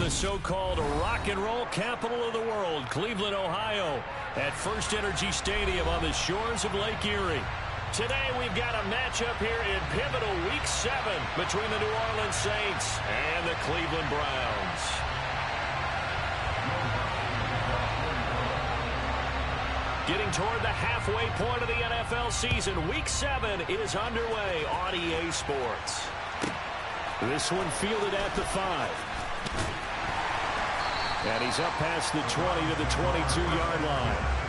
the so-called rock and roll capital of the world, Cleveland, Ohio, at First Energy Stadium on the shores of Lake Erie. Today we've got a matchup here in pivotal Week 7 between the New Orleans Saints and the Cleveland Browns. Getting toward the halfway point of the NFL season, Week 7 is underway on EA Sports. This one fielded at the 5. And he's up past the 20 to the 22-yard line.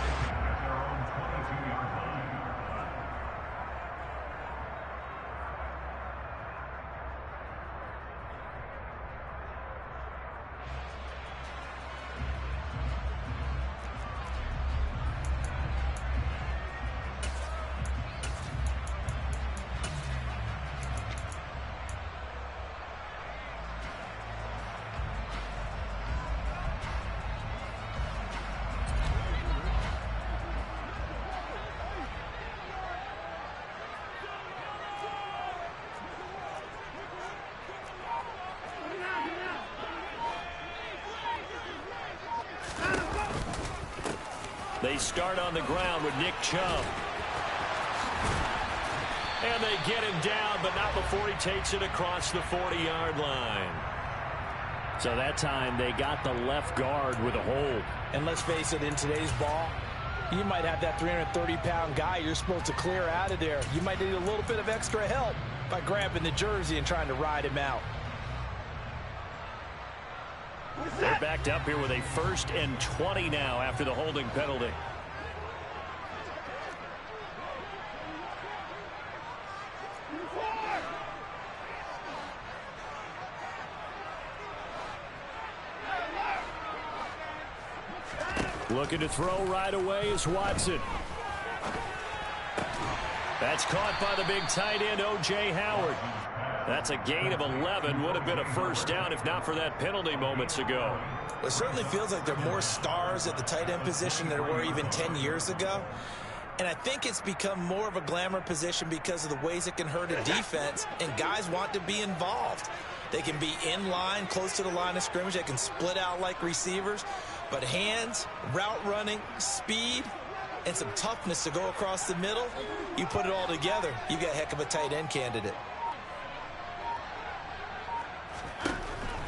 They start on the ground with Nick Chubb. And they get him down, but not before he takes it across the 40-yard line. So that time they got the left guard with a hold. And let's face it, in today's ball, you might have that 330-pound guy you're supposed to clear out of there. You might need a little bit of extra help by grabbing the jersey and trying to ride him out. They're backed up here with a 1st and 20 now after the holding penalty. Looking to throw right away is Watson. That's caught by the big tight end, O.J. Howard. That's a gain of 11. Would have been a first down if not for that penalty moments ago. It certainly feels like there are more stars at the tight end position than there were even 10 years ago. And I think it's become more of a glamour position because of the ways it can hurt a defense, and guys want to be involved. They can be in line, close to the line of scrimmage. They can split out like receivers. But hands, route running, speed, and some toughness to go across the middle, you put it all together, you got a heck of a tight end candidate.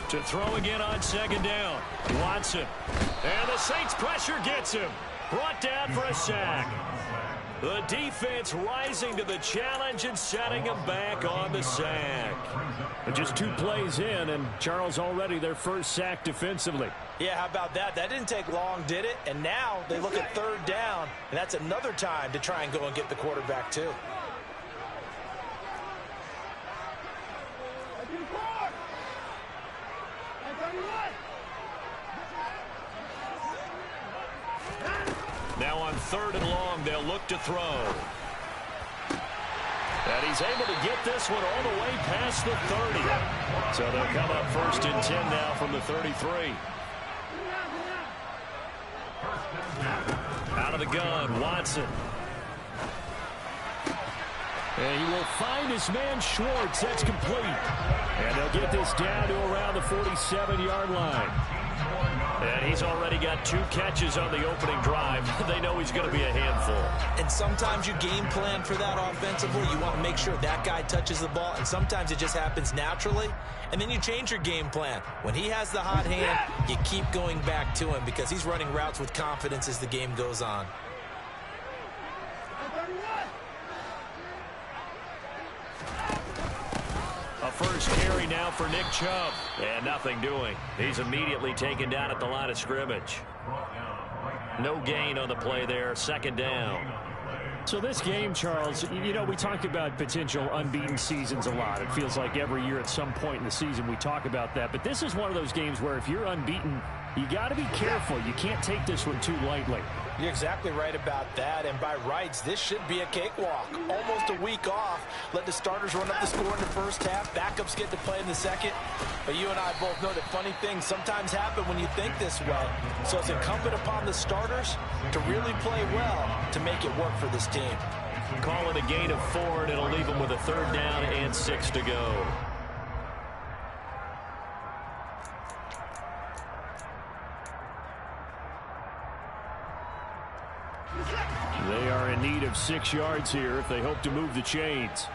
To throw again on 2nd down. Watson. And the Saints pressure gets him. Brought down for a sack. The defense rising to the challenge and setting him back on the sack. And just 2 plays in, and Charles already their first sack defensively. Yeah, how about that? That didn't take long, did it? And now they look at 3rd down, and that's another time to try and go and get the quarterback too. Now on 3rd and long, they'll look to throw. And he's able to get this one all the way past the 30. So they'll come up 1st and 10 now from the 33. Out of the gun, Watson. And he will find his man Schwartz. That's complete. And they'll get this down to around the 47-yard line. And he's already got 2 catches on the opening drive. They know he's going to be a handful. And sometimes you game plan for that offensively. You want to make sure that guy touches the ball, and sometimes it just happens naturally. And then you change your game plan. When he has the hot hand, you keep going back to him because he's running routes with confidence as the game goes on. A first carry now for Nick Chubb. And nothing doing. He's immediately taken down at the line of scrimmage. No gain on the play there. 2nd down. So this game, Charles, you know, we talk about potential unbeaten seasons a lot. It feels like every year at some point in the season we talk about that. But this is one of those games where if you're unbeaten, you got to be careful. You can't take this one too lightly. You're exactly right about that, and by rights, this should be a cakewalk. Almost a week off. Let the starters run up the score in the first half. Backups get to play in the second. But you and I both know that funny things sometimes happen when you think this way. So it's incumbent upon the starters to really play well to make it work for this team. Call it a gain of 4, and it'll leave them with a 3rd down and 6 to go. in need of 6 yards here if they hope to move the chains.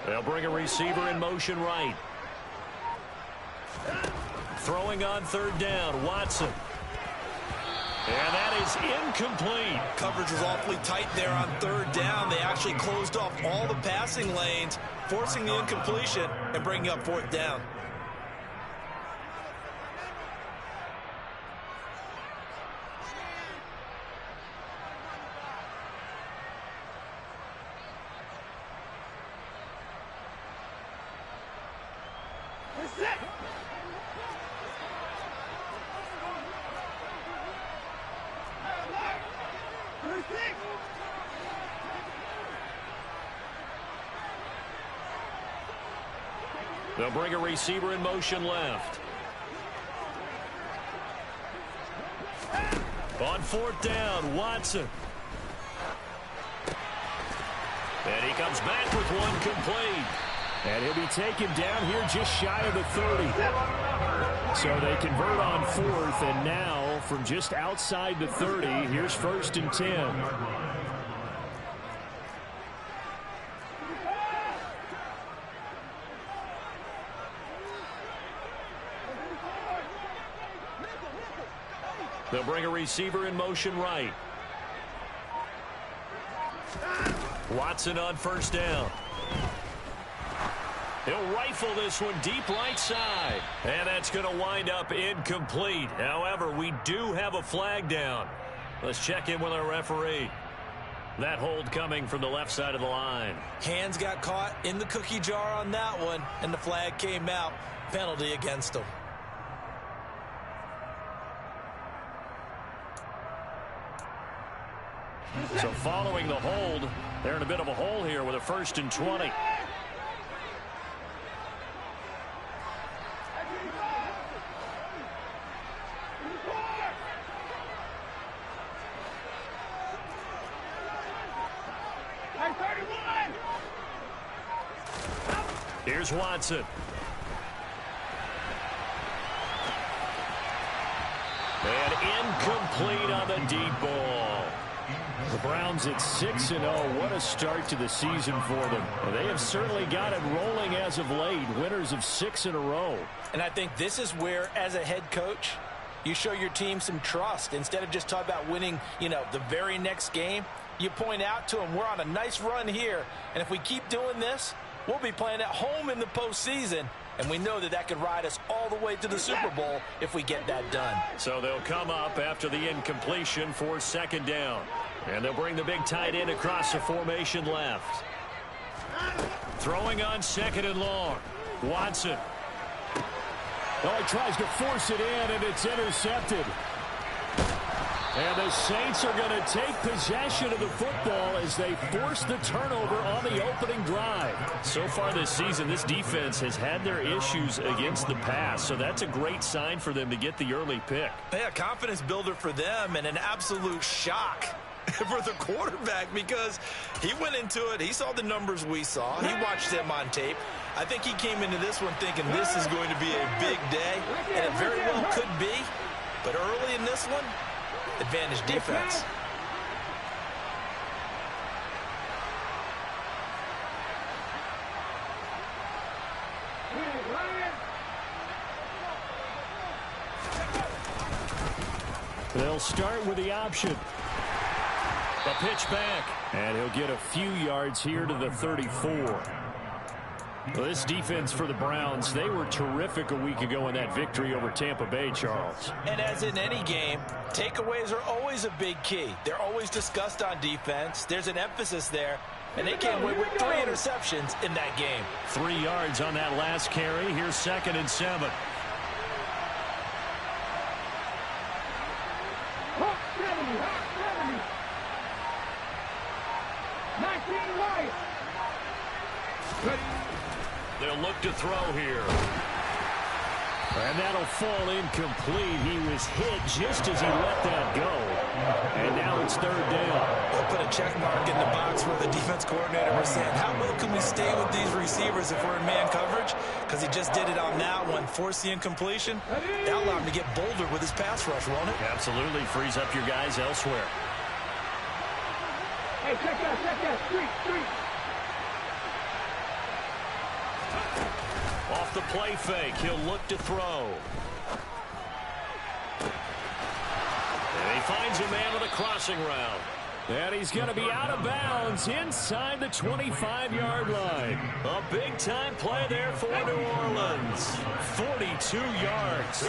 They'll bring a receiver in motion right. Throwing on 3rd down, Watson. And that is incomplete. Coverage was awfully tight there on 3rd down. They actually closed off all the passing lanes, forcing the incompletion and bringing up 4th down. They'll bring a receiver in motion left. On 4th down, Watson. And he comes back with one complete. And he'll be taken down here just shy of the 30. So they convert on 4th, and now from just outside the 30, here's 1st and 10. They'll bring a receiver in motion right. Watson on 1st down. He'll rifle this one deep right side. And that's going to wind up incomplete. However, we do have a flag down. Let's check in with our referee. That hold coming from the left side of the line. Hands got caught in the cookie jar on that one, and the flag came out. Penalty against him. So following the hold, they're in a bit of a hole here with a 1st and 20. Here's Watson. And incomplete on the deep ball. The Browns at 6-0. What a start to the season for them. They have certainly got it rolling as of late. Winners of 6 in a row. And I think this is where, as a head coach, you show your team some trust. Instead of just talking about winning, the very next game, you point out to them, we're on a nice run here. And if we keep doing this, we'll be playing at home in the postseason. And we know that that could ride us all the way to the Super Bowl if we get that done. So they'll come up after the incompletion for 2nd down. And they'll bring the big tight end across the formation left. Throwing on 2nd and long. Watson. Oh, he tries to force it in, and it's intercepted. And the Saints are going to take possession of the football as they force the turnover on the opening drive. So far this season, this defense has had their issues against the pass, so that's a great sign for them to get the early pick. Yeah, confidence builder for them and an absolute shock for the quarterback because he went into it. He saw the numbers we saw. He watched them on tape. I think he came into this one thinking this is going to be a big day, and it very well could be. But early in this one, advantage defense. They'll start with the option. The pitch back. And he'll get a few yards here to the 34. Well, this defense for the Browns, they were terrific a week ago in that victory over Tampa Bay, Charles. And as in any game, takeaways are always a big key. They're always discussed on defense. There's an emphasis there. And they came away with 3 interceptions in that game. 3 yards on that last carry. Here's 2nd and 7. They'll look to throw here. And that'll fall incomplete. He was hit just as he let that go. And now it's third down. They'll put a check mark in the box where the defense coordinator was saying, how well can we stay with these receivers if we're in man coverage? Because he just did it on that one, force the incompletion. That'll allow him to get bolder with his pass rush, won't it? Absolutely frees up your guys elsewhere. Hey, check that, street. Off the play fake, he'll look to throw. And he finds a man with a crossing route. And he's going to be out of bounds inside the 25-yard line. A big-time play there for New Orleans. 42 yards.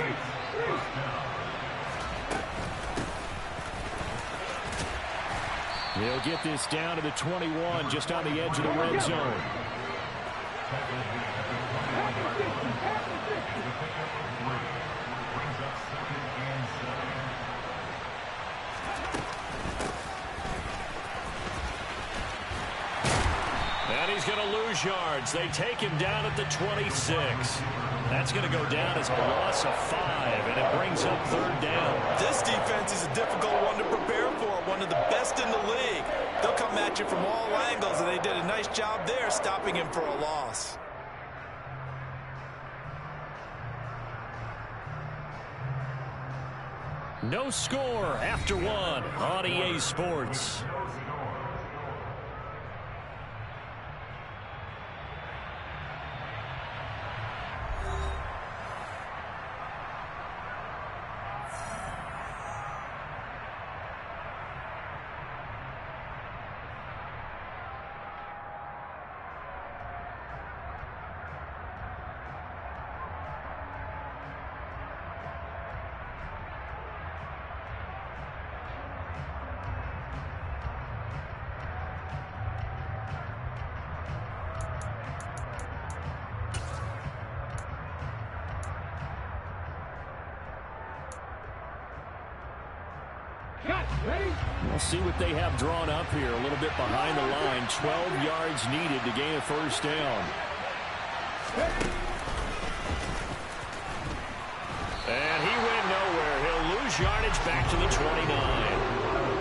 He'll get this down to the 21, just on the edge of the red zone. And he's going to lose yards. They take him down at the 26. That's going to go down as a loss of 5, and it brings up third down. This defense is a difficult one to prepare for, one of the best in the league. They'll come at you from all angles, and they did a nice job there stopping him for a loss. No score after one on EA Sports. We'll see what they have drawn up here. A little bit behind the line. 12 yards needed to gain a first down. And he went nowhere. He'll lose yardage back to the 29.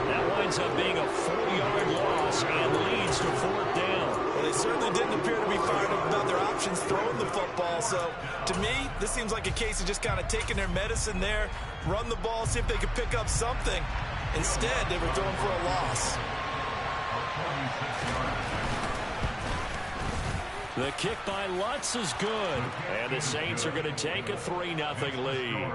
That winds up being a 4-yard loss and leads to fourth down. Well, they certainly didn't appear to be fired up about their options throwing the football. So, to me, this seems like a case of just kind of taking their medicine there, run the ball, see if they could pick up something. Instead, they were throwing for a loss. The kick by Lutz is good. And the Saints are going to take a 3-0 lead.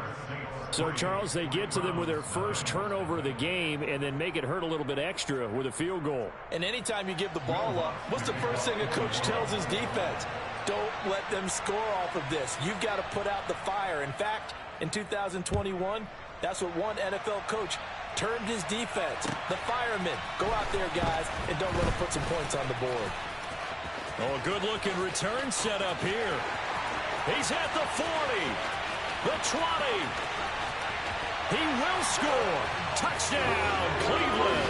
So, Charles, they get to them with their first turnover of the game and then make it hurt a little bit extra with a field goal. And anytime you give the ball up, what's the first thing a coach tells his defense? Don't let them score off of this. You've got to put out the fire. In fact, in 2021, that's what one NFL coach termed his defense. The firemen. Go out there, guys, and don't let them put some points on the board. Oh, a good-looking return set up here. He's at the 40, the 20. He will score. Touchdown, Cleveland.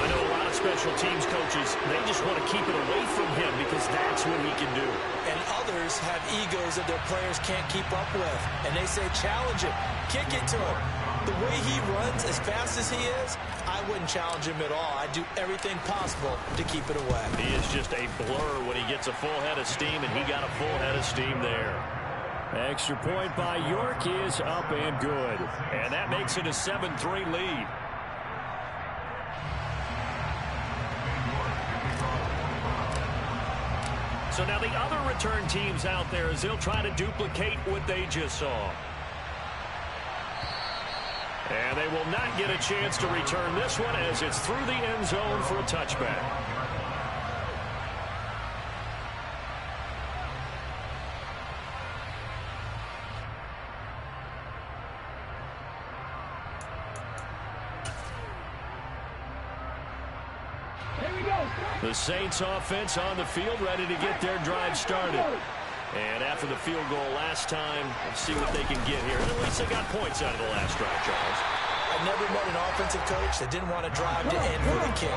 I know a lot of special teams coaches, they just want to keep it away from him because that's what he can do. And others have egos that their players can't keep up with. And they say, challenge him, kick it to him. The way he runs as fast as he is, I wouldn't challenge him at all. I'd do everything possible to keep it away. He is just a blur when he gets a full head of steam, and he got a full head of steam there. Extra point by York is up and good. And that makes it a 7-3 lead. So now the other return teams out there as they'll try to duplicate what they just saw. And they will not get a chance to return this one as it's through the end zone for a touchback. The Saints offense on the field, ready to get their drive started. And after the field goal last time, let's see what they can get here. At least they got points out of the last drive, Charles. I've never met an offensive coach that didn't want to drive to end with a kick.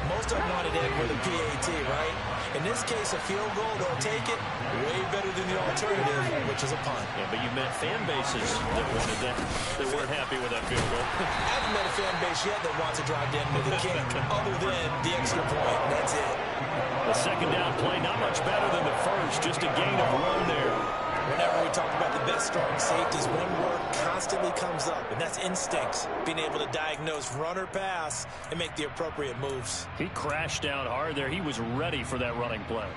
Most of them want it in with a PAT, right? In this case, a field goal, they'll take it way better than the alternative, which is a punt. Yeah, but you met fan bases that wanted that. They weren't happy with that field goal. I haven't met a fan base yet that wants to drive down with a kick other than the extra point. That's it. The second down play, not much better than the first, just a gain of 1 there. Whenever we talk about the best strong safeties, one word constantly comes up, and that's instincts. Being able to diagnose run or pass and make the appropriate moves. He crashed down hard there. He was ready for that running play.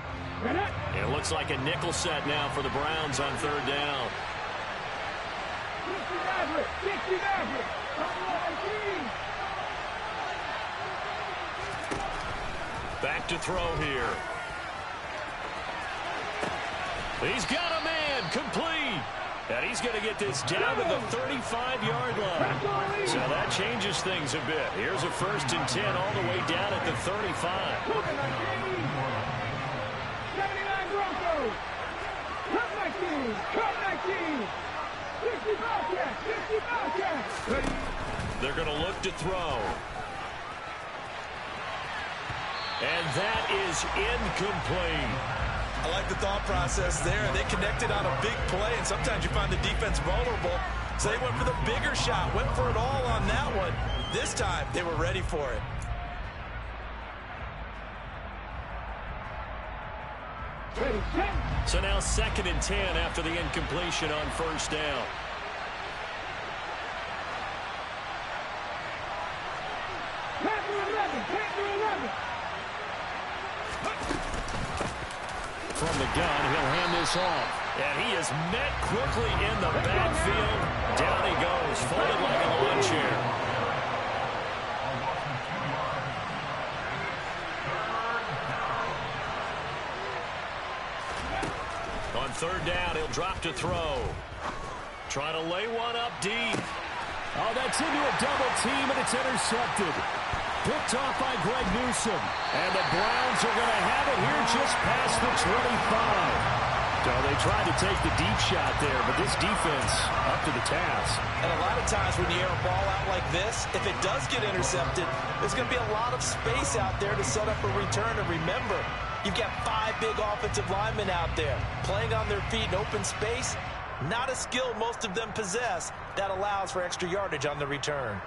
It looks like a nickel set now for the Browns on third down. Back to throw here. He's got a man, complete. And he's going to get this down to the 35-yard line. So that changes things a bit. Here's a 1st and 10 all the way down at the 35. 79 Broncos. Cut 19. Cut 19. 60 Bobcats. 60 Bobcats. They're going to look to throw. And that is incomplete. I like the thought process there. They connected on a big play, and sometimes you find the defense vulnerable. So they went for the bigger shot, went for it all on that one. This time, they were ready for it. So now 2nd and 10 after the incompletion on 1st down. From the gun, he'll hand this off. And he is met quickly in the backfield. Down he goes, folded like a lawn chair. On 3rd down, he'll drop to throw. Trying to lay one up deep. Oh, that's into a double team, and it's intercepted. Picked off by Greg Newsome. And the Browns are going to have it here just past the 25. So they tried to take the deep shot there, but this defense up to the task. And a lot of times when you air a ball out like this, if it does get intercepted, there's going to be a lot of space out there to set up a return. And remember, you've got 5 big offensive linemen out there playing on their feet in open space. Not a skill most of them possess that allows for extra yardage on the return.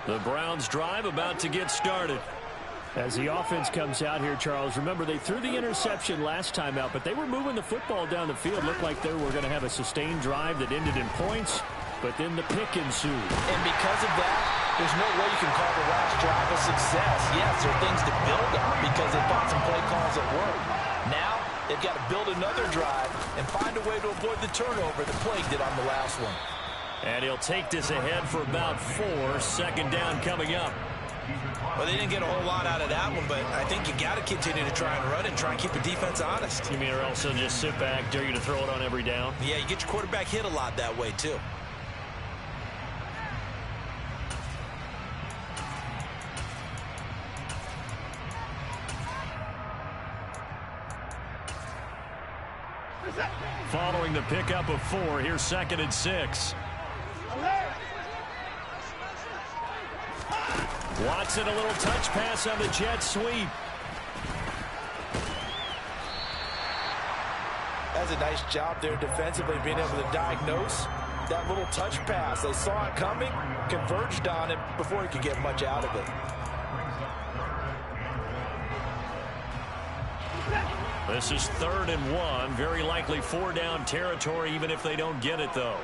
The Browns drive about to get started. As the offense comes out here, Charles, remember they threw the interception last time out, but they were moving the football down the field. Looked like they were going to have a sustained drive that ended in points, but then the pick ensued. And because of that, there's no way you can call the last drive a success. Yes, there are things to build on because they thought some play calls at work. Now, they've got to build another drive and find a way to avoid the turnover that plagued it on the last one. And he'll take this ahead for about 4. 2nd down coming up. Well, they didn't get a whole lot out of that one, but I think you got to continue to try and run and try and keep the defense honest. You mean or else they'll just sit back, dare you to throw it on every down? Yeah, you get your quarterback hit a lot that way, too. Following the pickup of 4, here's 2nd and 6. Watson, a little touch pass on the jet sweep. That's a nice job there defensively, being able to diagnose that little touch pass. They saw it coming, converged on it before he could get much out of it. This is 3rd and 1. Very likely 4-down territory, even if they don't get it, though.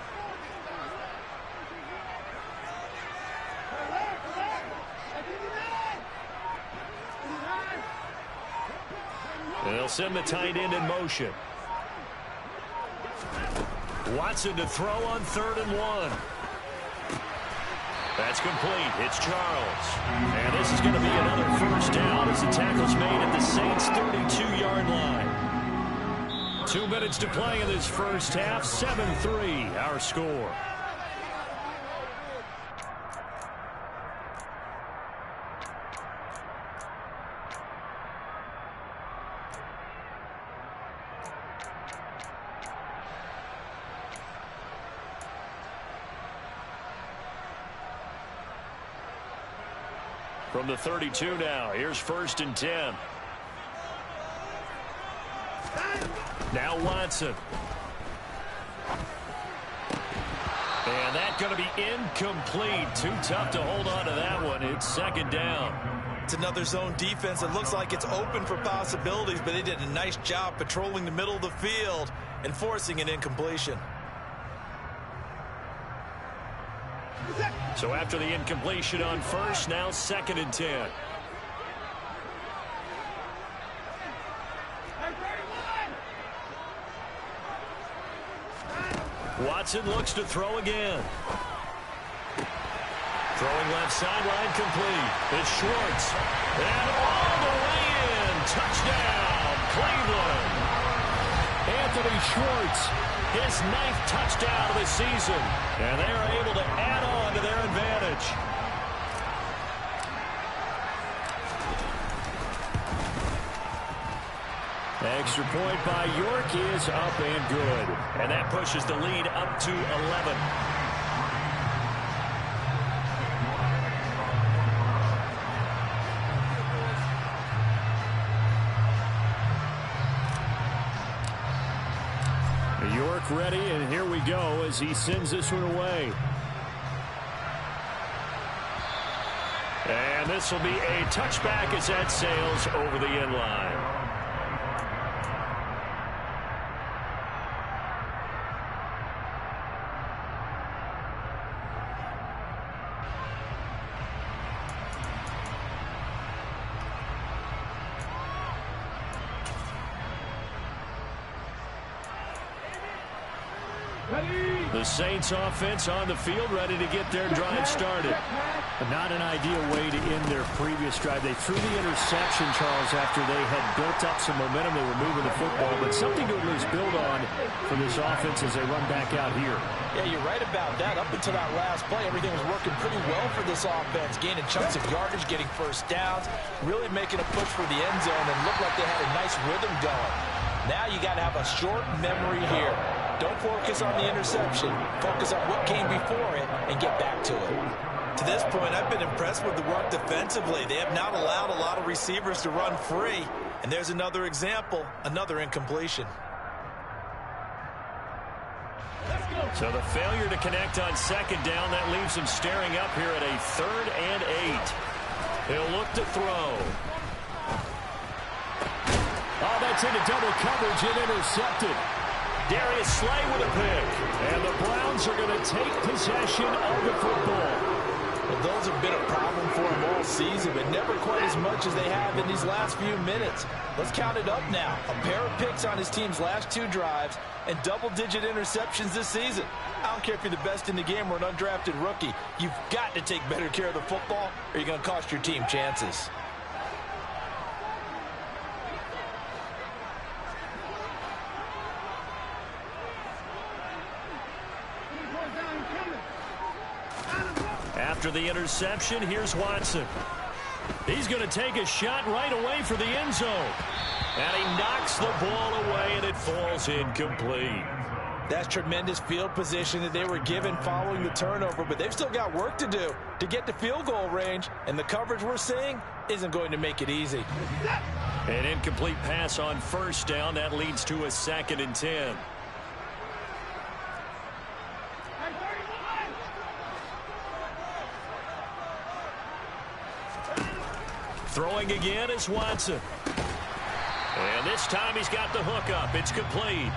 They'll send the tight end in motion. Watson to throw on 3rd and 1. That's complete. It's Charles. And this is going to be another 1st down as the tackle's made at the Saints' 32-yard line. 2 minutes to play in this first half. 7-3 our score. From the 32 now, here's 1st and 10. Now Watson. And that's going to be incomplete. Too tough to hold on to that one. It's 2nd down. It's another zone defense. It looks like it's open for possibilities, but they did a nice job patrolling the middle of the field and forcing an incompletion. So after the incompletion on 1st, now 2nd and 10. Watson looks to throw again. Throwing left sideline complete. It's Schwartz. And all the way in. Touchdown, Cleveland. Anthony Schwartz, his 9th touchdown of the season. And they are able to add on to their advantage. Extra point by York is up and good. And that pushes the lead up to 11. York ready, and here we go as he sends this one away. And this will be a touchback as that sails over the end line. The Saints offense on the field, ready to get their drive started. Not an ideal way to end their previous drive. They threw the interception, Charles, after they had built up some momentum. They were moving the football, but something to at least build on for this offense as they run back out here. Yeah, you're right about that. Up until that last play, everything was working pretty well for this offense, gaining chunks of yardage, getting first downs, really making a push for the end zone, and looked like they had a nice rhythm going. Now you got to have a short memory here. Don't focus on the interception. Focus on what came before it and get back to it. To this point, I've been impressed with the work defensively. They have not allowed a lot of receivers to run free. And there's another example, another incompletion. So the failure to connect on 2nd down, that leaves him staring up here at a 3rd and 8. He'll look to throw. Oh, that's into double coverage and intercepted. Darius Slay with a pick. And the Browns are going to take possession of the football. Well, those have been a problem for him all season, but never quite as much as they have in these last few minutes. Let's count it up now. A pair of picks on his team's last 2 drives and double-digit interceptions this season. I don't care if you're the best in the game or an undrafted rookie. You've got to take better care of the football or you're going to cost your team chances. After the interception, here's Watson. He's going to take a shot right away for the end zone. And he knocks the ball away, and it falls incomplete. That's tremendous field position that they were given following the turnover, but they've still got work to do to get to field goal range, and the coverage we're seeing isn't going to make it easy. An incomplete pass on 1st down. That leads to a 2nd and 10. Throwing again is Watson. And this time he's got the hook up. It's complete.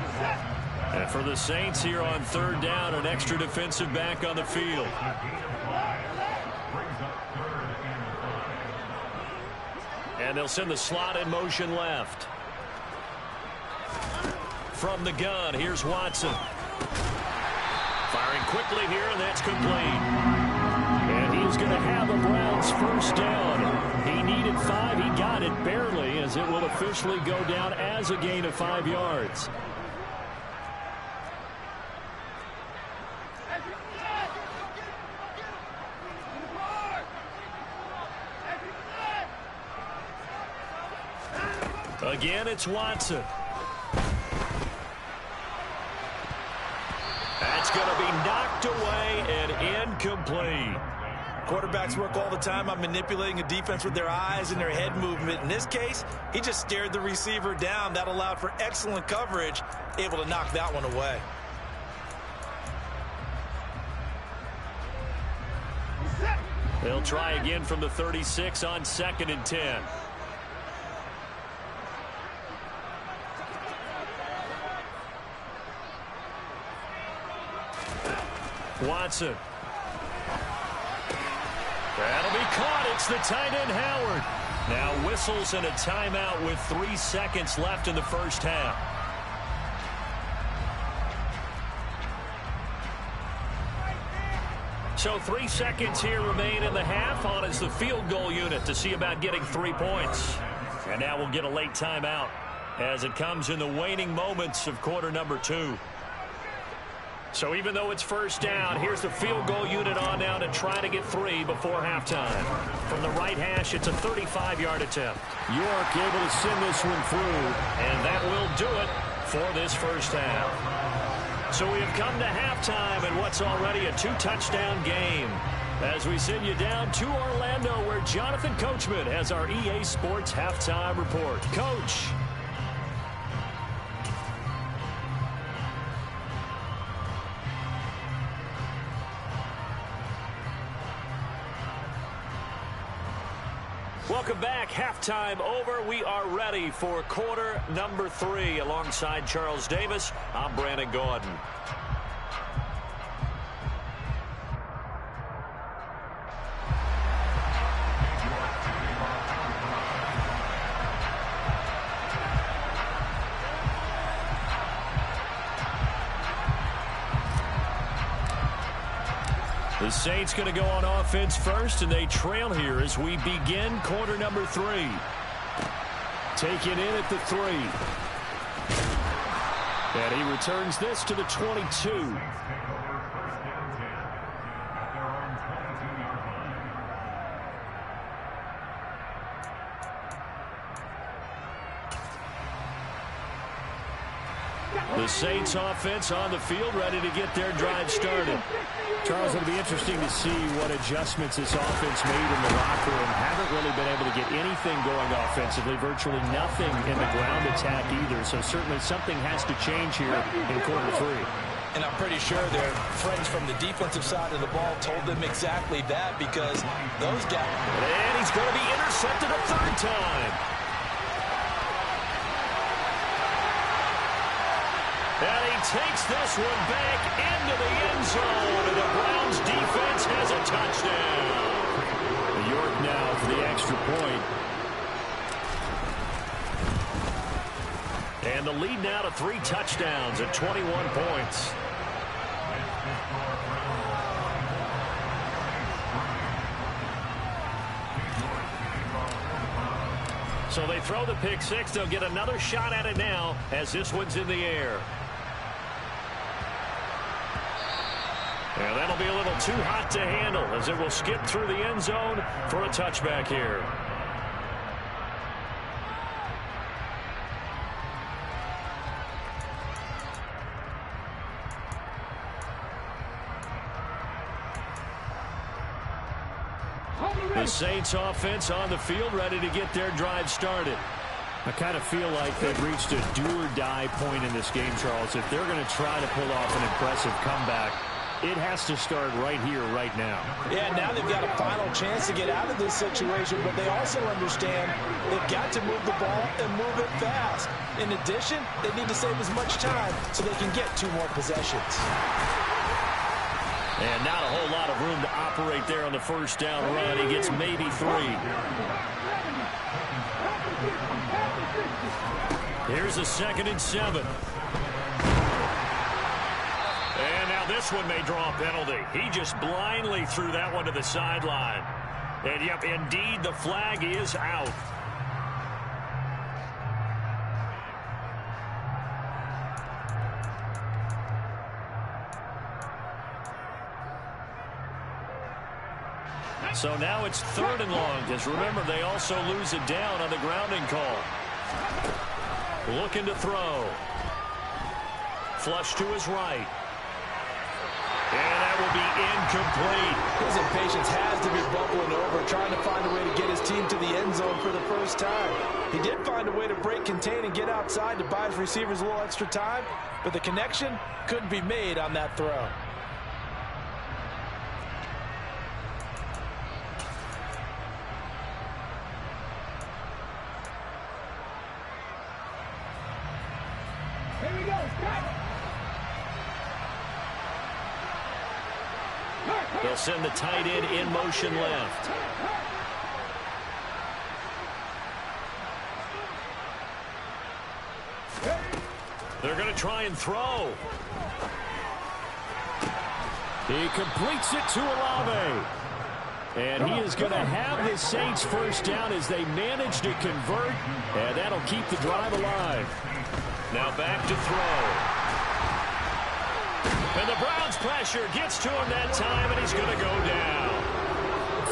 And for the Saints here on 3rd down, an extra defensive back on the field. And they'll send the slot in motion left. From the gun, here's Watson. Firing quickly here, and that's complete. And he's going to have the Browns 1st down. He needed 5. He got it barely, as it will officially go down as a gain of 5 yards. Again, it's Watson. That's going to be knocked away and incomplete. Quarterbacks work all the time on manipulating a defense with their eyes and their head movement. In this case, he just stared the receiver down. That allowed for excellent coverage, able to knock that one away. They'll try again from the 36 on 2nd and 10. Watson. That'll be caught. It's the tight end, Howard. Now whistles and a timeout with 3 seconds left in the first half. So 3 seconds here remain in the half. On is the field goal unit to see about getting 3 points. And now we'll get a late timeout as it comes in the waning moments of quarter number 2. So even though it's first down, here's the field goal unit on now to try to get 3 before halftime. From the right hash, it's a 35-yard attempt. York able to send this one through. And that will do it for this first half. So we have come to halftime in what's already a 2-touchdown game. As we send you down to Orlando, where Jonathan Coachman has our EA Sports halftime report. Coach. Welcome back. Halftime over. We are ready for quarter number 3. Alongside Charles Davis, I'm Brandon Gordon. The Saints going to go on offense first, and they trail here as we begin quarter number 3. Taken in at the 3. And he returns this to the 22. The Saints offense on the field, ready to get their drive started. Charles, it'll be interesting to see what adjustments this offense made in the locker room. Haven't really been able to get anything going offensively, virtually nothing in the ground attack either. So certainly something has to change here in quarter 3. And I'm pretty sure their friends from the defensive side of the ball told them exactly that, because those guys... And he's going to be intercepted a 3rd time. And he takes this one back into the end zone, and the Browns defense has a touchdown. York now for the extra point. And the lead now to 3 touchdowns at 21 points. So they throw the pick 6. They'll get another shot at it now as this one's in the air. And that'll be a little too hot to handle as it will skip through the end zone for a touchback here. The Saints offense on the field, ready to get their drive started. I kind of feel like they've reached a do-or-die point in this game, Charles. If they're going to try to pull off an impressive comeback, it has to start right here, right now. Yeah, now they've got a final chance to get out of this situation, but they also understand they've got to move the ball and move it fast. In addition, they need to save as much time so they can get 2 more possessions. And not a whole lot of room to operate there on the first down run. He gets maybe 3. Here's a 2nd and 7. And now this one may draw a penalty. He just blindly threw that one to the sideline. And, yep, indeed, the flag is out. So now it's 3rd and long, because remember, they also lose it down on the grounding call. Looking to throw. Flush to his right. And that will be incomplete. His impatience has to be bubbling over, trying to find a way to get his team to the end zone for the first time. He did find a way to break contain and get outside to buy his receivers a little extra time, but the connection couldn't be made on that throw. Here we go. They'll send the tight end in motion left. They're going to try and throw. He completes it to Olave. And he is going to have the Saints first down as they manage to convert. And that'll keep the drive alive. Now back to throw. And the Browns pressure gets to him that time, and he's going to go down.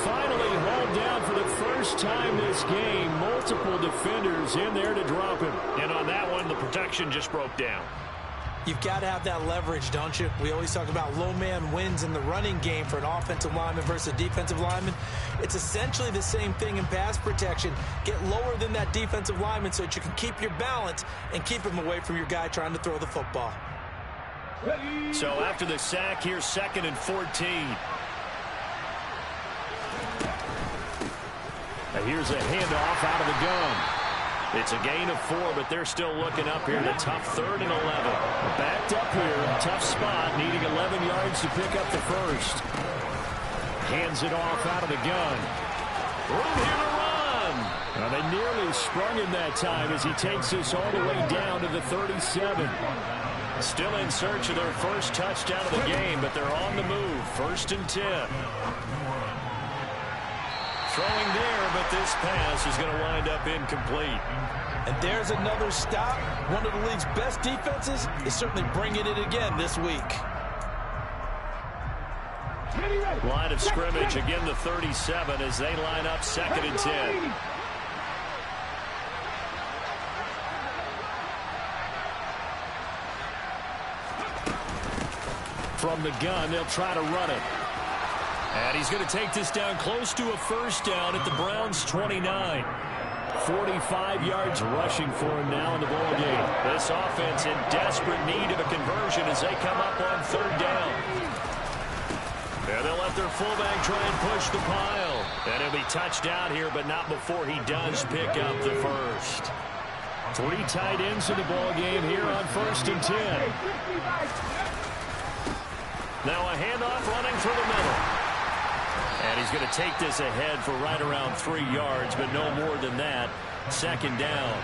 Finally hauled down for the first time this game. Multiple defenders in there to drop him. And on that one, the protection just broke down. You've got to have that leverage, don't you? We always talk about low man wins in the running game for an offensive lineman versus a defensive lineman. It's essentially the same thing in pass protection. Get lower than that defensive lineman so that you can keep your balance and keep him away from your guy trying to throw the football. So after the sack, here's 2nd and 14. Now here's a handoff out of the gun. It's a gain of 4, but they're still looking up here in a tough 3rd and 11. Backed up here, tough spot, needing 11 yards to pick up the first. Hands it off out of the gun. Room here to run. Now they nearly sprung him that time as he takes this all the way down to the 37. Still in search of their first touchdown of the game, but they're on the move. 1st and 10. Throwing there, but this pass is going to wind up incomplete. And there's another stop. One of the league's best defenses is certainly bringing it again this week. Line of scrimmage, again the 37 as they line up 2nd and 10. From the gun, they'll try to run it. And he's going to take this down close to a first down at the Browns' 29. 45 yards rushing for him now in the ball game. This offense in desperate need of a conversion as they come up on 3rd down. And they'll let their fullback try and push the pile. And he'll be touched out here, but not before he does pick up the first. 3 tight ends in the ball game here on 1st and 10. Now a handoff running through the middle. And he's going to take this ahead for right around 3 yards, but no more than that. 2nd down.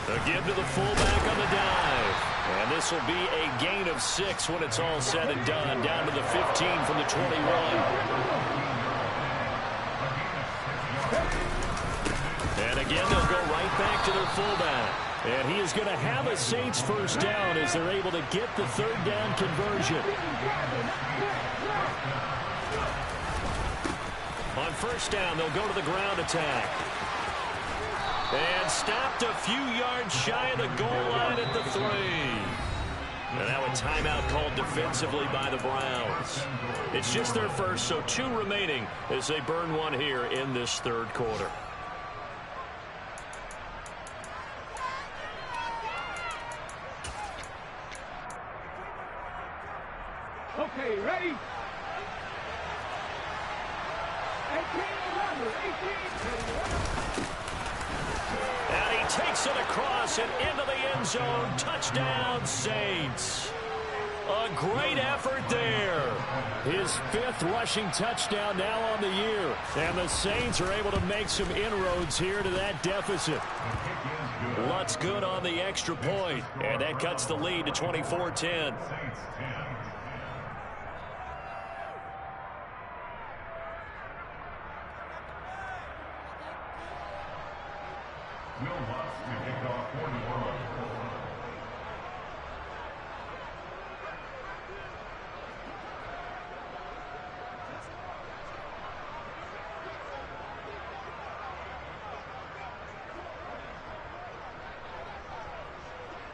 A give to the fullback on the dive. And this will be a gain of 6 when it's all said and done. Down to the 15 from the 21. And again, they'll go right back to their fullback. And he is going to have a Saints first down as they're able to get the 3rd down conversion. On 1st down, they'll go to the ground attack. And stopped a few yards shy of the goal line at the 3. And now a timeout called defensively by the Browns. It's just their first, so 2 remaining as they burn one here in this 3rd quarter. Okay, ready? 18, 18. And he takes it across and into the end zone. Touchdown, Saints. A great effort there. His 5th rushing touchdown now on the year. And the Saints are able to make some inroads here to that deficit. Lutz good on the extra point. And that cuts the lead to 24-10.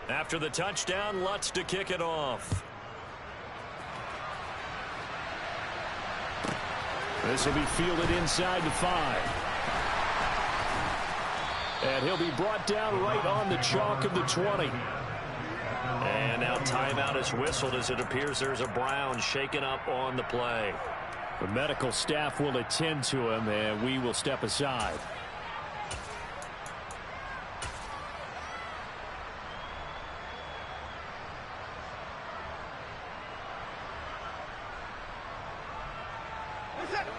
After the touchdown, Lutz to kick it off. This will be fielded inside the 5. And he'll be brought down right on the chalk of the 20. And now timeout is whistled as it appears there's a Brown shaken up on the play. The medical staff will attend to him, and we will step aside.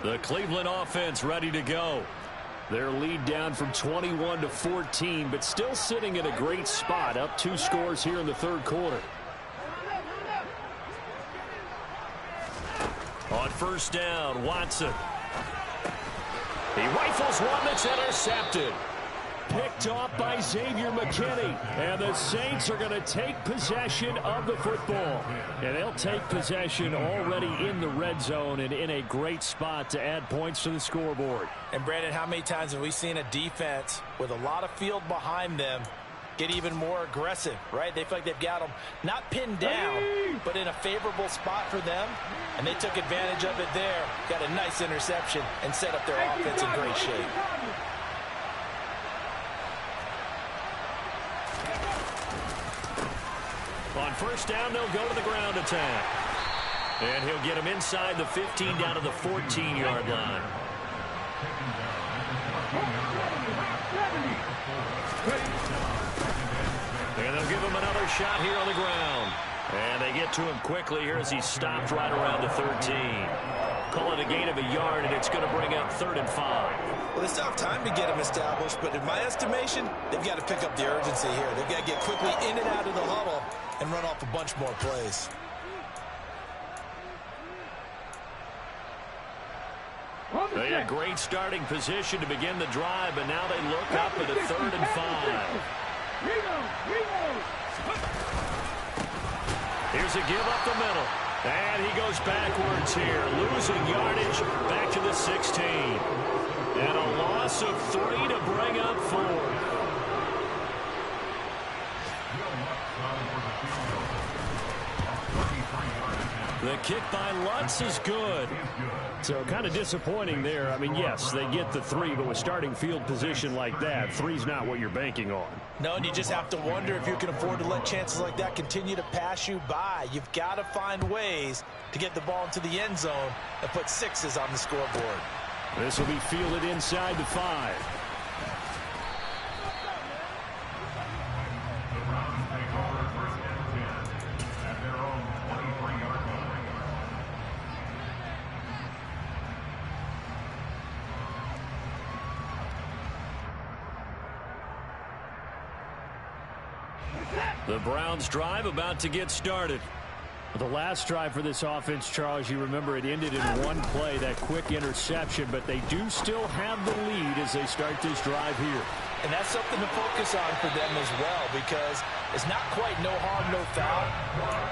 The Cleveland offense ready to go. Their lead down from 21 to 14, but still sitting in a great spot, up 2 scores here in the third quarter. On first down, Watson. He rifles one that's intercepted. Picked off by Xavier McKinney. And the Saints are going to take possession of the football. And they'll take possession already in the red zone and in a great spot to add points to the scoreboard. And, Brandon, how many times have we seen a defense with a lot of field behind them get even more aggressive, right? They feel like they've got them not pinned down, but in a favorable spot for them. And they took advantage of it there. Got a nice interception and set up their offense in great shape. On first down, they'll go to the ground attack. And he'll get him inside the 15 down to the 14-yard line. And they'll give him another shot here on the ground. And they get to him quickly here as he stopped right around the 13. Call it a gain of a yard, and it's going to bring up 3rd and 5. Well, they still have time to get him established, but in my estimation, they've got to pick up the urgency here. They've got to get quickly in and out of the huddle and run off a bunch more plays. They had great starting position to begin the drive, but now they look up at a 3rd and 5. Here's a give up the middle. And he goes backwards here, losing yardage back to the 16. And a loss of 3 to bring up 4. The kick by Lutz is good. So kind of disappointing there. I mean, yes, they get the 3, but with starting field position like that, 3's not what you're banking on. No, and you just have to wonder if you can afford to let chances like that continue to pass you by. You've got to find ways to get the ball into the end zone and put 6s on the scoreboard. This will be fielded inside the 5. The Browns drive about to get started. The last drive for this offense, Charles, you remember it ended in one play, that quick interception, but they do still have the lead as they start this drive here. And that's something to focus on for them as well, because it's not quite no harm, no foul.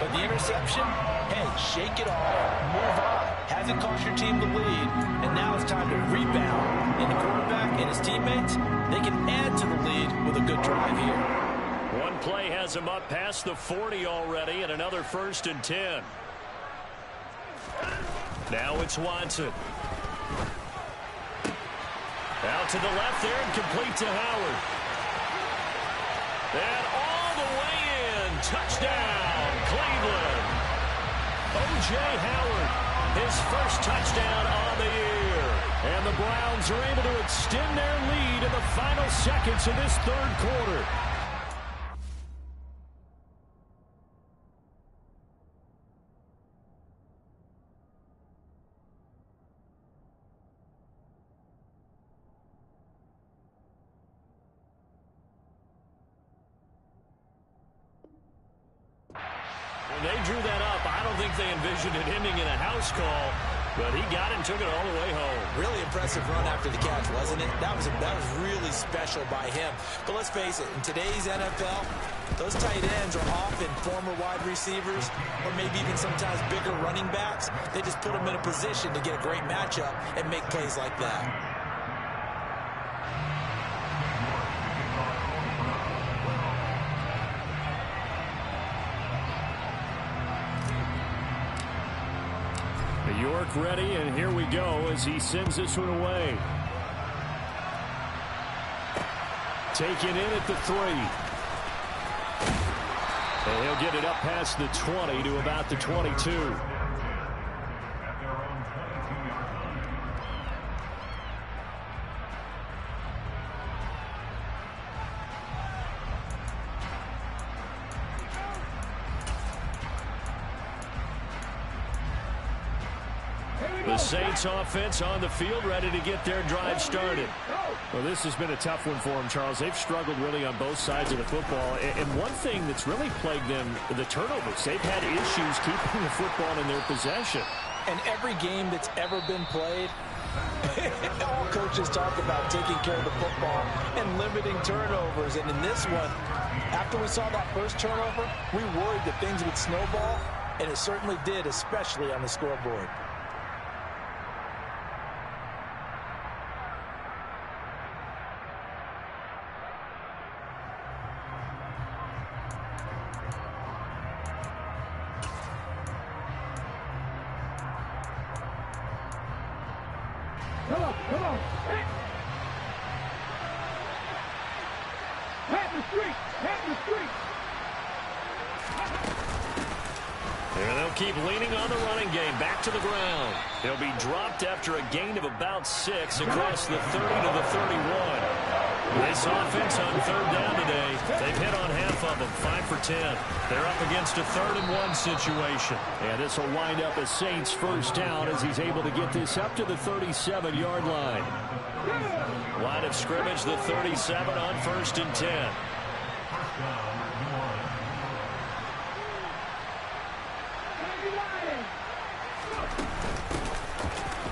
But the interception, hey, shake it off, move on. Hasn't cost your team the lead, and now it's time to rebound. And the quarterback and his teammates, they can add to the lead with a good drive here. One play has him up past the 40 already, and another 1st and 10. Now it's Watson. Out to the left there and complete to Howard. And all the way in. Touchdown, Cleveland. O.J. Howard, his first touchdown on the year. And the Browns are able to extend their lead in the final seconds of this third quarter. When they drew that up, I don't think they envisioned it ending in a house call, but he got it and took it all the way home. Really impressive run after the catch, wasn't it? That was really special by him. But let's face it, in today's NFL, those tight ends are often former wide receivers or maybe even sometimes bigger running backs. They just put them in a position to get a great matchup and make plays like that. York ready, and here we go as he sends this one away. Taken in at the 3. And he'll get it up past the 20 to about the 22. The Saints offense on the field, ready to get their drive started. Well, this has been a tough one for them, Charles. They've struggled really on both sides of the football. And one thing that's really plagued them, the turnovers. They've had issues keeping the football in their possession. And every game that's ever been played, all coaches talk about taking care of the football and limiting turnovers. And in this one, after we saw that first turnover, we worried that things would snowball, and it certainly did, especially on the scoreboard. Come on. Head the street. And they'll keep leaning on the running game. Back to the ground. He'll be dropped after a gain of about 6 across the 30 to the 31. This offense on 3rd down today, they've hit on half of them, 5 for 10. They're up against a 3rd and 1 situation. And this will wind up a Saints first down as he's able to get this up to the 37-yard line. Line of scrimmage, the 37 on 1st and 10.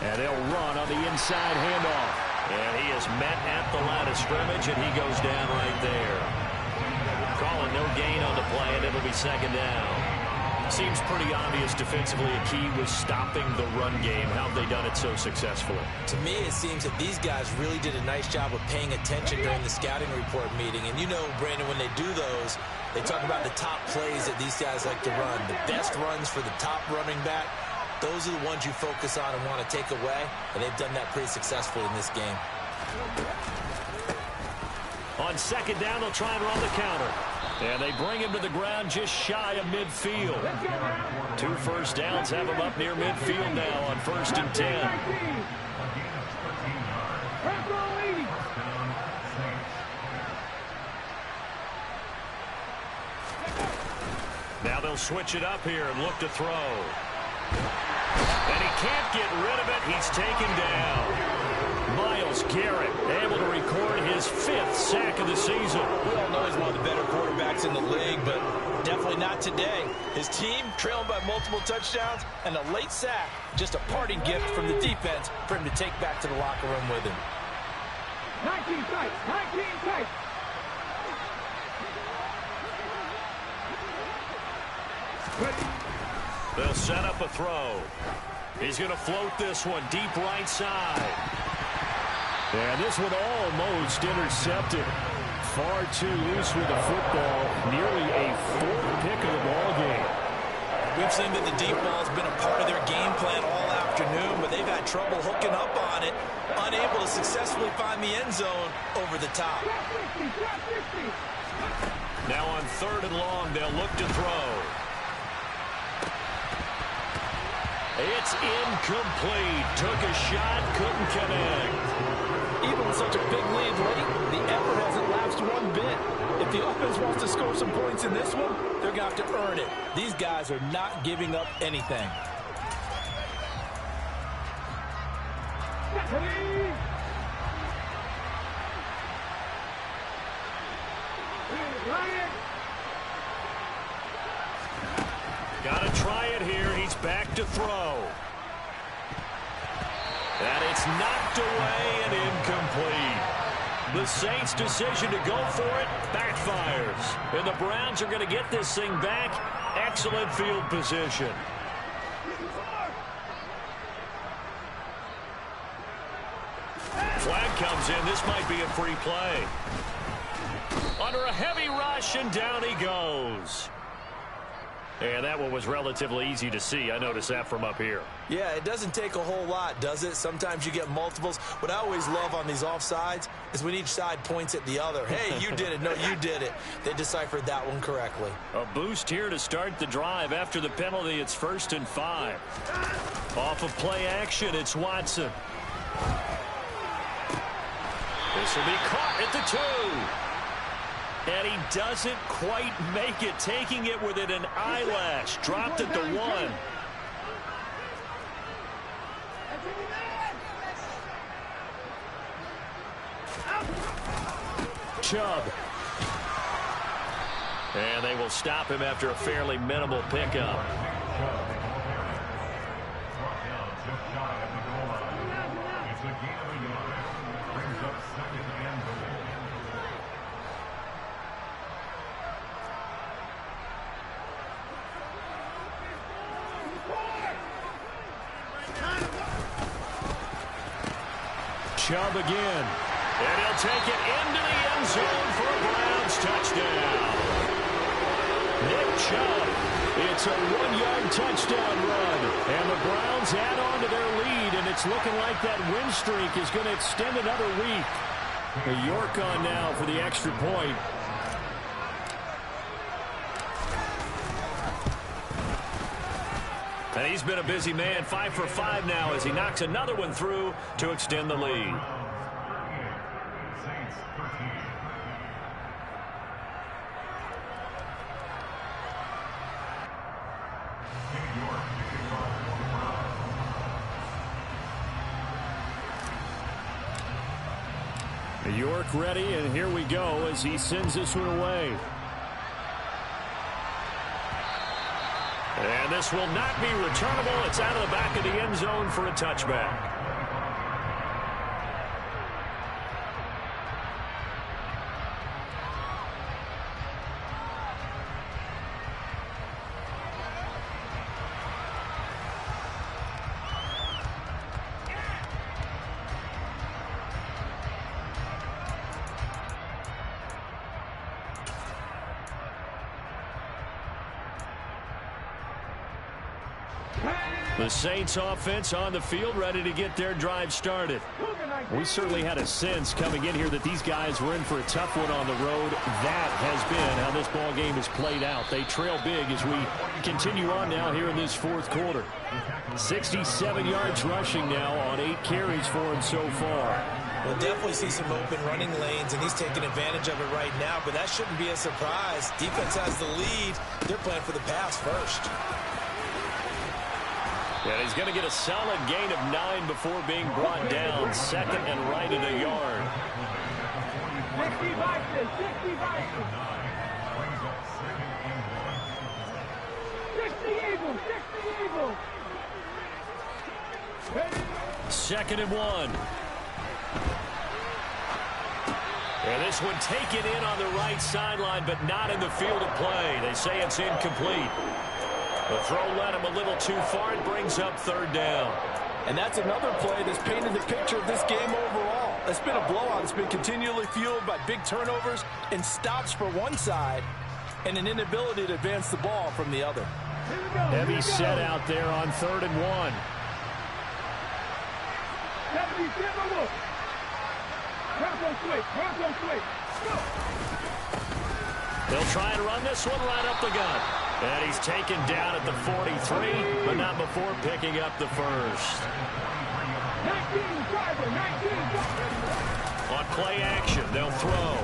And they'll run on the inside handoff. And he is met at the line of scrimmage, and he goes down right there. Calling no gain on the play, and it'll be 2nd down. Seems pretty obvious defensively a key was stopping the run game. How have they done it so successfully? To me, it seems that these guys really did a nice job of paying attention during the scouting report meeting. And you know, Brandon, when they do those, they talk about the top plays that these guys like to run. The best runs for the top running back. Those are the ones you focus on and want to take away, and they've done that pretty successfully in this game. On 2nd down, they'll try and run the counter. And they bring him to the ground just shy of midfield. 2 first downs have him up near midfield now on 1st and 10. Now they'll switch it up here and look to throw. And he can't get rid of it. He's taken down. Myles Garrett able to record his 5th sack of the season. We all know he's one of the better quarterbacks in the league, but definitely not today. His team trailing by multiple touchdowns and a late sack. Just a parting gift from the defense for him to take back to the locker room with him. 19 tight. They'll set up a throw. He's going to float this one deep right side. And this one almost intercepted. Far too loose with the football. Nearly a 4th pick of the ball game. We've seen that the deep ball has been a part of their game plan all afternoon, but they've had trouble hooking up on it, unable to successfully find the end zone over the top. Now on 3rd and long, they'll look to throw. It's incomplete. Took a shot, couldn't connect. Even with such a big lead late, the effort hasn't lapsed one bit. If the offense wants to score some points in this one, they're going to have to earn it. These guys are not giving up anything. Got to try it here. He's back to throw. And it's knocked away and incomplete. The Saints' decision to go for it backfires. And the Browns are going to get this thing back. Excellent field position. Flag comes in. This might be a free play. Under a heavy rush, and down he goes. And that one was relatively easy to see. I noticed that from up here. Yeah, it doesn't take a whole lot, does it? Sometimes you get multiples. What I always love on these offsides is when each side points at the other. Hey, you did it. No, you did it. They deciphered that one correctly. A boost here to start the drive. After the penalty, it's 1st and 5. Off of play action, it's Watson. This will be caught at the 2. And he doesn't quite make it, taking it within an eyelash. Dropped at the 1. Chubb. And they will stop him after a fairly minimal pickup. Chubb again. And he'll take it into the end zone for a Browns touchdown. Nick Chubb. It's a 1-yard touchdown run. And the Browns add on to their lead, and it's looking like that win streak is going to extend another week. York on now for the extra point. And he's been a busy man, 5 for 5 now as he knocks another one through to extend the lead. York ready, and here we go as he sends this one away. And this will not be returnable. It's out of the back of the end zone for a touchback. The Saints offense on the field, ready to get their drive started. We certainly had a sense coming in here that these guys were in for a tough one on the road. That has been how this ball game has played out. They trail big as we continue on now here in this 4th quarter. 67 yards rushing now on 8 carries for him so far. We'll definitely see some open running lanes, and he's taking advantage of it right now, but that shouldn't be a surprise. Defense has the lead. They're playing for the pass first. And he's going to get a solid gain of 9 before being brought down. 2nd and right at a yard. 60 boxes, 60 boxes. 60 Eagles, 60 Eagles. 2nd and 1. And this one taken in on the right sideline, but not in the field of play. They say it's incomplete. The throw led him a little too far. It brings up 3rd down. And that's another play that's painted the picture of this game overall. It's been a blowout. It's been continually fueled by big turnovers and stops for one side and an inability to advance the ball from the other. Heavy set out there on 3rd and 1. 77 look. Bronco switch, Bronco switch. Go. They'll try and run this one right up the gut. And he's taken down at the 43, but not before picking up the first. 19 driver, 19 driver. On play action, they'll throw.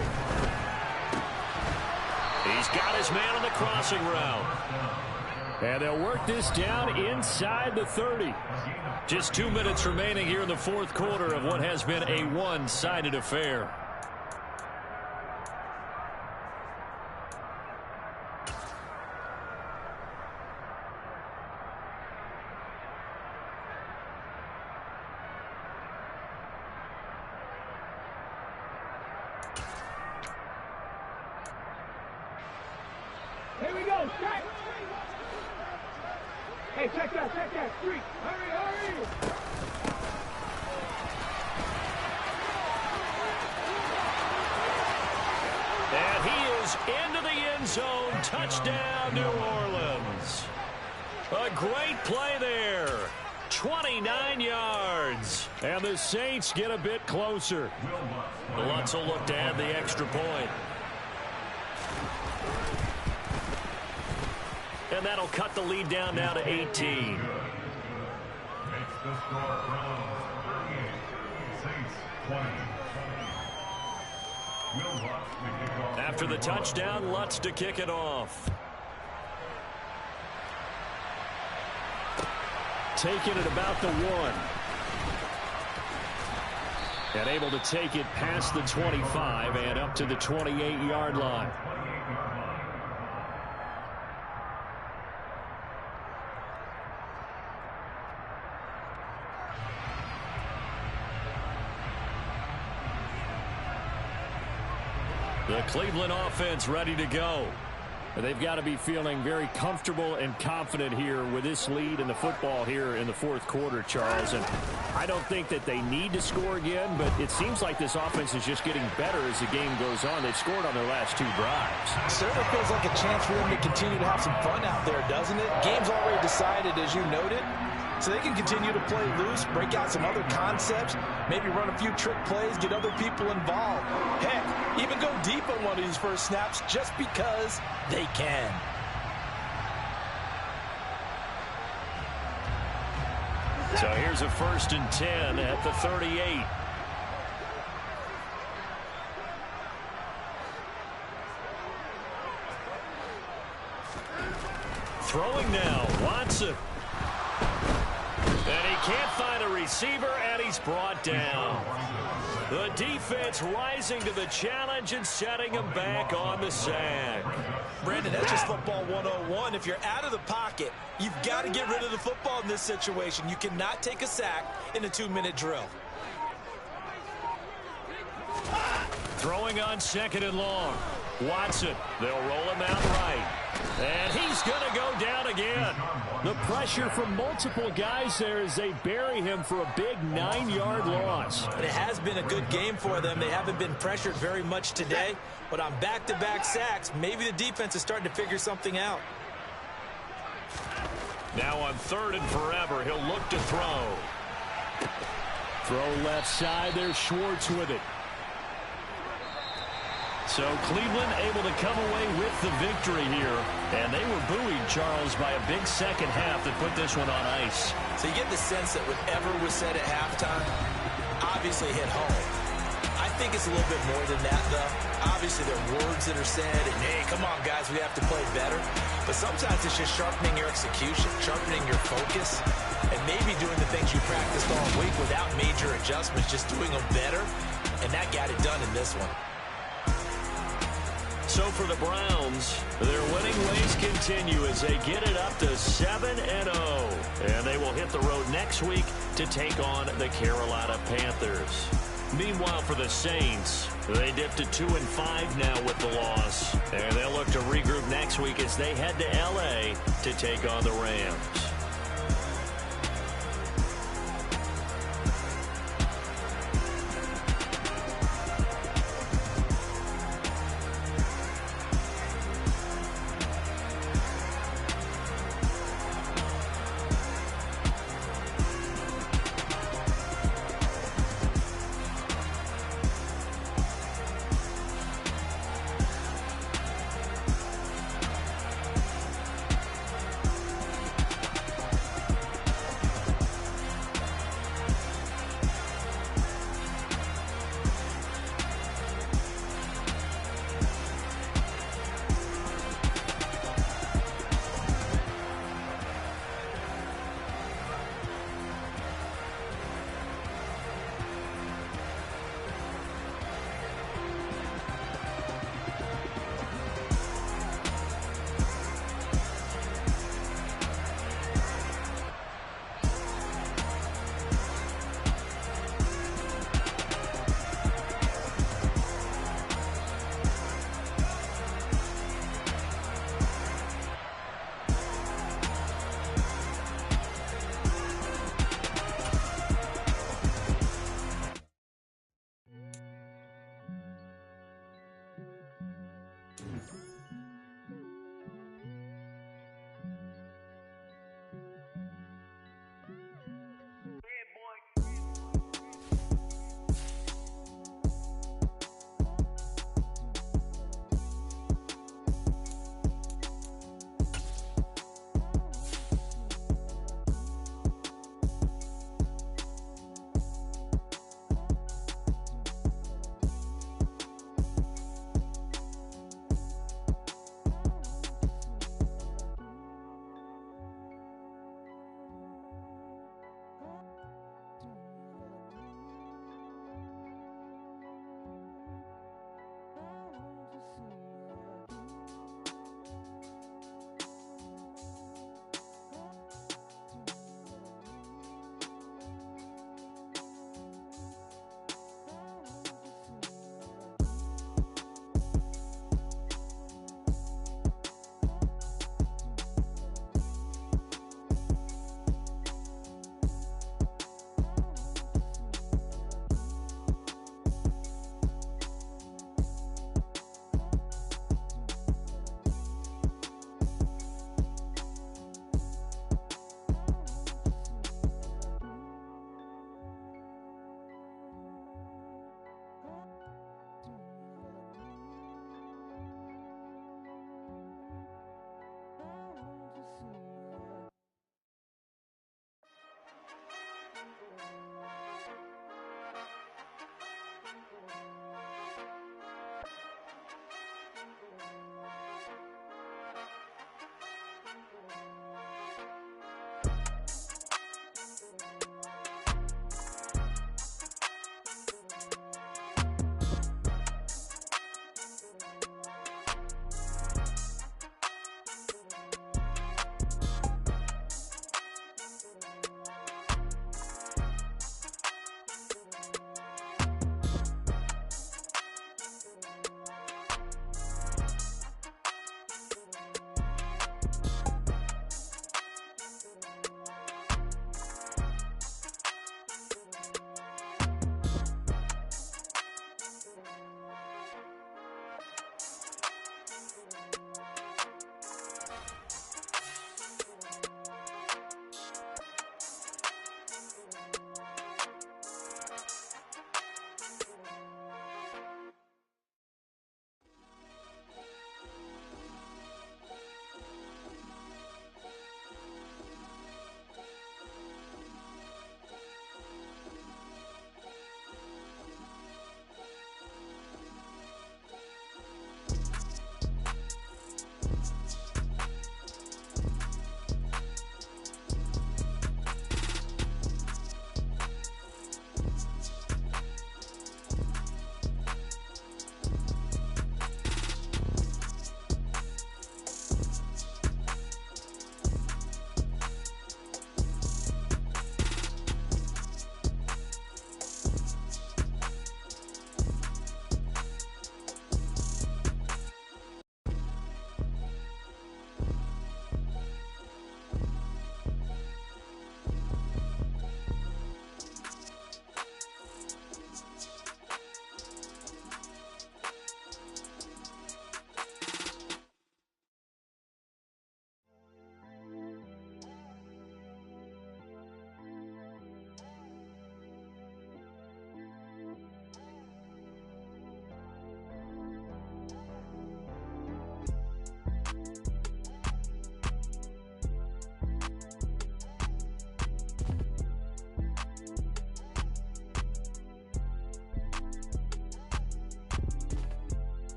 He's got his man on the crossing route. And they'll work this down inside the 30. Just 2 minutes remaining here in the 4th quarter of what has been a one-sided affair. Here we go, check. Hey, check that, street. Hurry, hurry. And he is goes into the end zone. Touchdown, New Orleans. A great play there. 29 yards. And the Saints get a bit closer. Lutz will look to add the extra point. And that'll cut the lead down now to 18. After the touchdown, Lutz to kick it off. Taking it about the 1. And able to take it past the 25 and up to the 28-yard line. The Cleveland offense ready to go. They've got to be feeling very comfortable and confident here with this lead in the football here in the fourth quarter, Charles. And I don't think that they need to score again, but it seems like this offense is just getting better as the game goes on. They've scored on their last 2 drives. Certainly feels like a chance for them to continue to have some fun out there, doesn't it? Game's already decided, as you noted. So they can continue to play loose, break out some other concepts, maybe run a few trick plays, get other people involved. Heck, even go deep on one of these first snaps just because they can. So here's a 1st and 10 at the 38. Throwing now, Watson. And he can't find a receiver, and he's brought down. The defense rising to the challenge and setting him back on the sack. Brandon, that's just football 101. If you're out of the pocket, you've got to get rid of the football in this situation. You cannot take a sack in a 2-minute drill. Throwing on 2nd and long. Watson, they'll roll him out right. And he's going to go down again. The pressure from multiple guys there as they bury him for a big 9-yard loss. But it has been a good game for them. They haven't been pressured very much today. But on back-to-back sacks, maybe the defense is starting to figure something out. Now on 3rd and forever, he'll look to throw. Throw left side. There's Schwartz with it. So Cleveland able to come away with the victory here. And they were buoyed, Charles, by a big second half that put this one on ice. So you get the sense that whatever was said at halftime obviously hit home. I think it's a little bit more than that, though. Obviously, there are words that are said, and, hey, come on, guys, we have to play better. But sometimes it's just sharpening your execution, sharpening your focus, and maybe doing the things you practiced all week without major adjustments, just doing them better. And that got it done in this one. So for the Browns, their winning ways continue as they get it up to 7-0. And they will hit the road next week to take on the Carolina Panthers. Meanwhile, for the Saints, they dipped to 2-5 now with the loss. And they'll look to regroup next week as they head to L.A. to take on the Rams.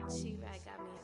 cheap, I got me.